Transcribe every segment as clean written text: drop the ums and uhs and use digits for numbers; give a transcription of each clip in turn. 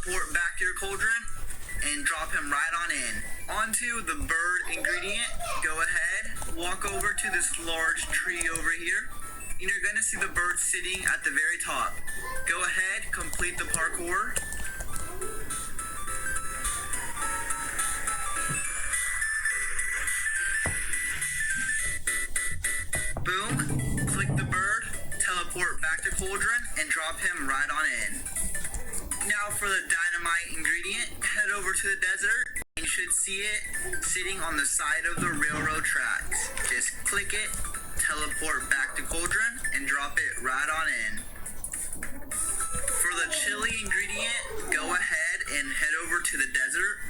teleport back to your cauldron and drop him right on in. Onto the bird ingredient, go ahead, walk over to this large tree over here, and you're going to see the bird sitting at the very top. Go ahead, complete the parkour. Boom, click the bird, teleport back to cauldron, and drop him right on in. Now for the dynamite ingredient, head over to the desert. You should see it sitting on the side of the railroad tracks. Just click it, teleport back to cauldron, and drop it right on in. For the chili ingredient, go ahead and head over to the desert.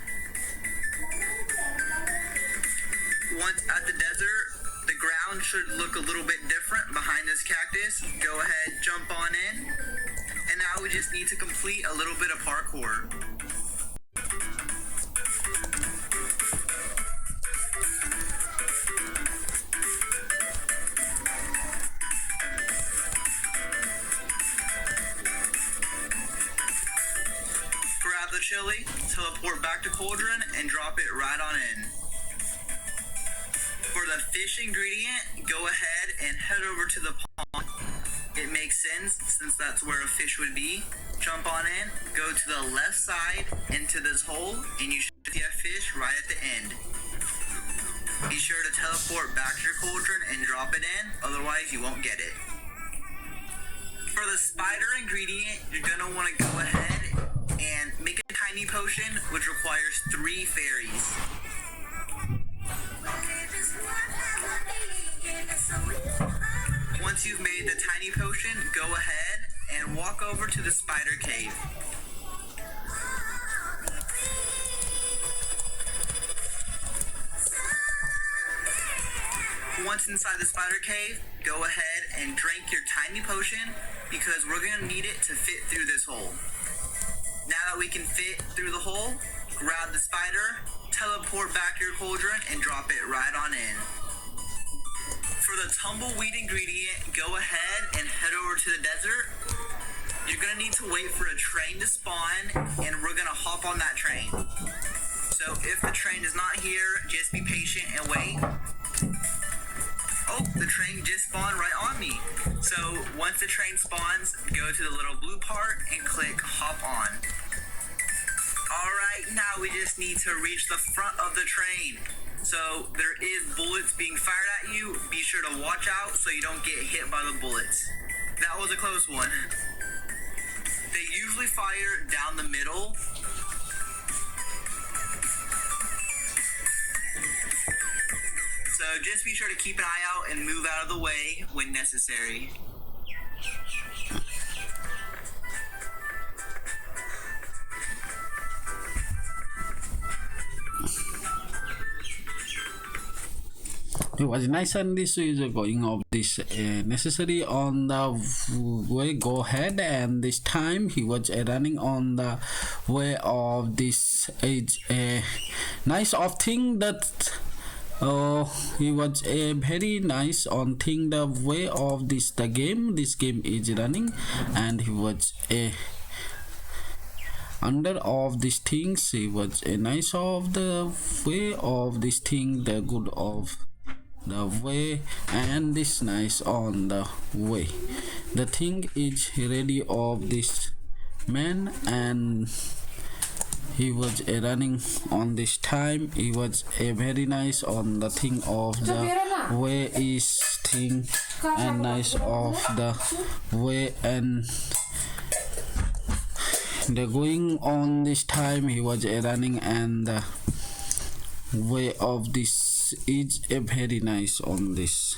Once at the desert, the ground should look a little bit different behind this cactus. Go ahead, jump on in. And now we just need to complete a little bit of parkour. Grab the chili, teleport back to cauldron, and drop it right on in. For the fish ingredient, go ahead and head over to the pond. It makes sense since that's where a fish would be. Jump on in, go to the left side into this hole, and you should see a fish right at the end. Be sure to teleport back to your cauldron and drop it in, otherwise you won't get it. For the spider ingredient, you're going to want to go ahead and make a tiny potion, which requires 3 fairies. Once you've made the tiny potion, go ahead and walk over to the spider cave. Once inside the spider cave, go ahead and drink your tiny potion because we're going to need it to fit through this hole. Now that we can fit through the hole, grab the spider, teleport back to your cauldron, and drop it right on in. For the tumbleweed ingredient, go ahead and head over to the desert. You're going to need to wait for a train to spawn, and we're going to hop on that train. So if the train is not here, just be patient and wait. Oh, the train just spawned right on me. So once the train spawns, go to the little blue part and click hop on. Alright, now we just need to reach the front of the train. So there is bullets being fired at you. Be sure to watch out so you don't get hit by the bullets. That was a close one. They usually fire down the middle. So just be sure to keep an eye out and move out of the way when necessary. It was nice, and this is going of this necessary on the way. Go ahead, and this time he was running on the way of this is a nice of thing that he was a very nice on thing the way of this game is running, and he was a under of these things. He was a nice of the way of this thing, the good of the way, and this nice on the way. The thing is ready of this man, and he was running on this time. He was a very nice on the thing of the way is thing, and nice of the way, and the going on this time he was running, and the way of this is a very nice on this.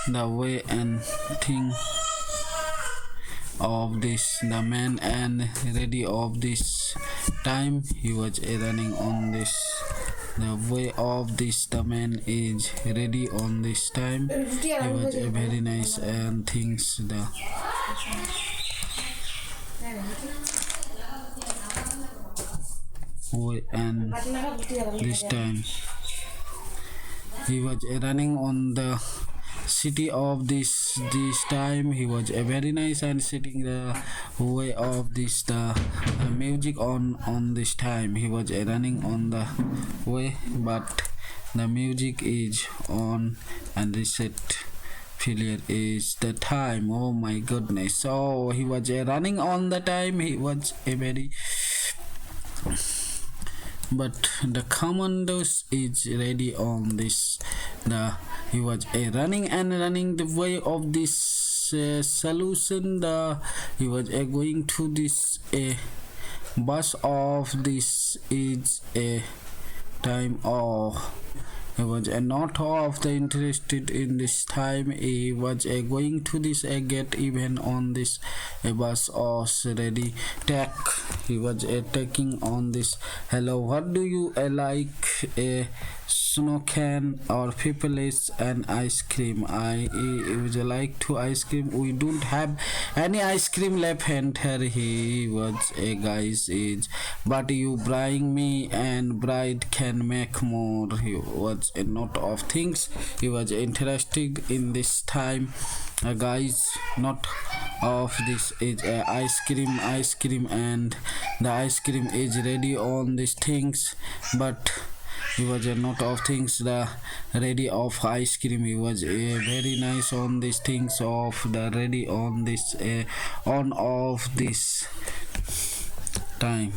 The way and thing of this the man, and ready of this time he was running on this. The way of this the man is ready on this time. He was a very nice and things the way, and this time he was running on the city of this time. He was a very nice and sitting the way of this the music on this time. He was running on the way, but the music is on and reset failure is the time. Oh my goodness. So he was running on the time. He was a very, but the commandos is ready on this. The he was running and running the way of this solution. The he was going to this bus of this is a time of. He was not of the interested in this time. He was going to this get even on this bus was ready tech. He was taking on this. Hello, what do you like? A snow can or people is an ice cream. I would like to ice cream. We don't have any ice cream left. Enter. He was a guy's age, but you bring me and bride can make more. He was a lot of things. He was interested in this time. Guys, not of this is ice cream, and the ice cream is ready on these things, but he was a lot of things the ready of ice cream. He was very nice on these things of the ready on this on of this time.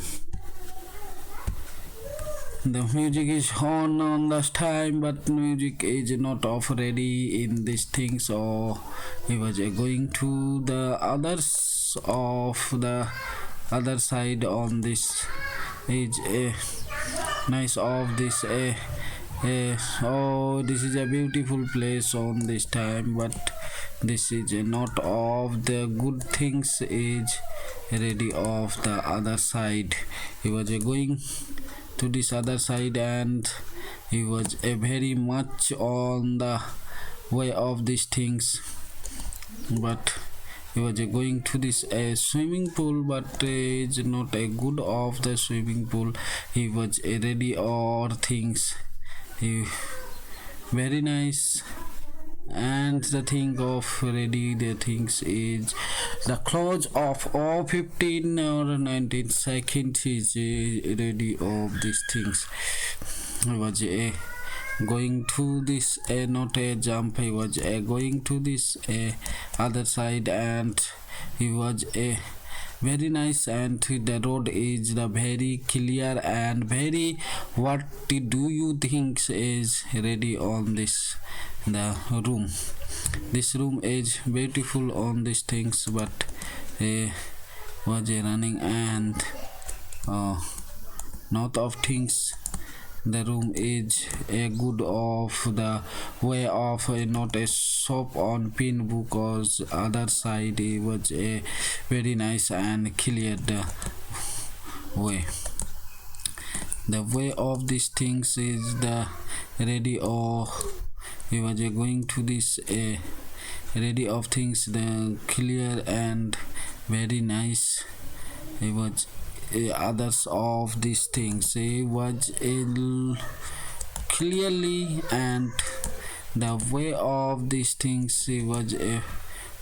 The music is on this time, but music is not of ready in these things. So he was going to the others of the other side on this is a nice of this oh, this is a beautiful place on this time, but this is not of the good things is ready of the other side. He was going to this other side, and he was very much on the way of these things, but he was going to this swimming pool, but it's not a good of the swimming pool. He was ready or things. He very nice, and the thing of ready the things is the close of all 15 or 19 seconds is ready of these things. He was going to this not a jump. He was going to this other side, and he was very nice, and the road is the very clear and very what do you think is ready on this the room. This room is beautiful on these things, but was running and not of things. The room is a good of the way of not a shop on pin because other side it was a very nice and clear the way. The way of these things is the ready of he was going to this ready of things the clear and very nice. He was others of these things. He was clearly, and the way of these things he was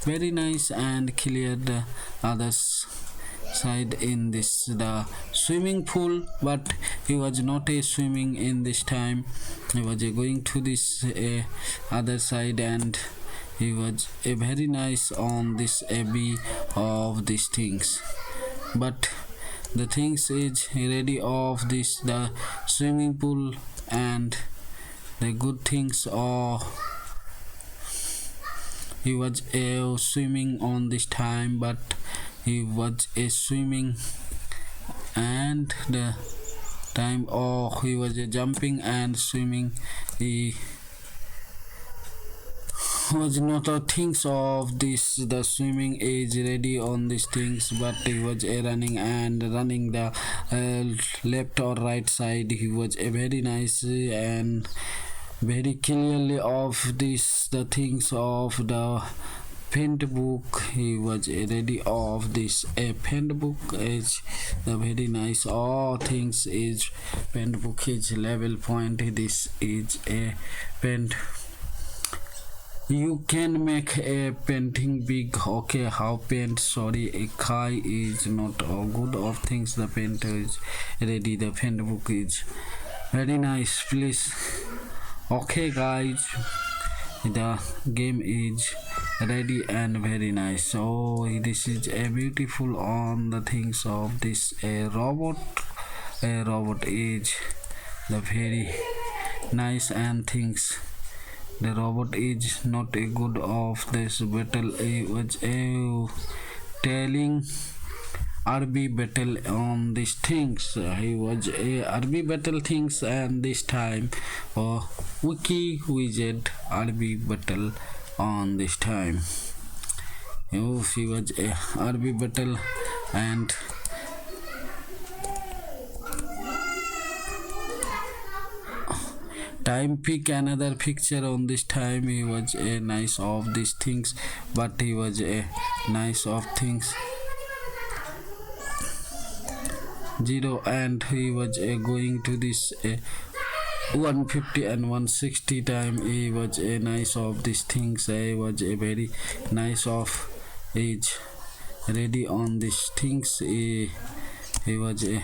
very nice and clear the others side in this the swimming pool, but he was not a swimming in this time. He was going to this other side, and he was a very nice on this abbey of these things, but the things is ready of this the swimming pool, and the good things are he was swimming on this time, but he was swimming, and the time he was jumping and swimming. He was not a things of this the swimming is ready on these things, but he was running and running the left or right side. He was very nice and very clearly of this the things of the paint book. He was ready of this a paint book is the very nice all things is paint book is level point. This is a paint You can make a painting big. Okay, how paint? Sorry, a kai is not a good of things. The painter is ready. The paint book is very nice. Please. Okay, guys, the game is ready and very nice. So this is a beautiful on the things of this a robot. A robot is the very nice and things. The robot is not a good of this battle. He was a telling RB battle on these things. He was a RB battle things, and this time Wacky Wizard RB battle on this time. Oh, he was a RB battle and time pick another picture on this time. He was a nice of these things, but he was a nice of things 0, and he was going to this 150 and 160 time. He was a nice of these things. He was a very nice of age ready on these things. He was a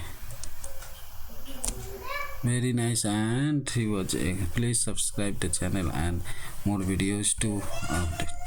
very nice, and he was a please subscribe the channel and more videos to update.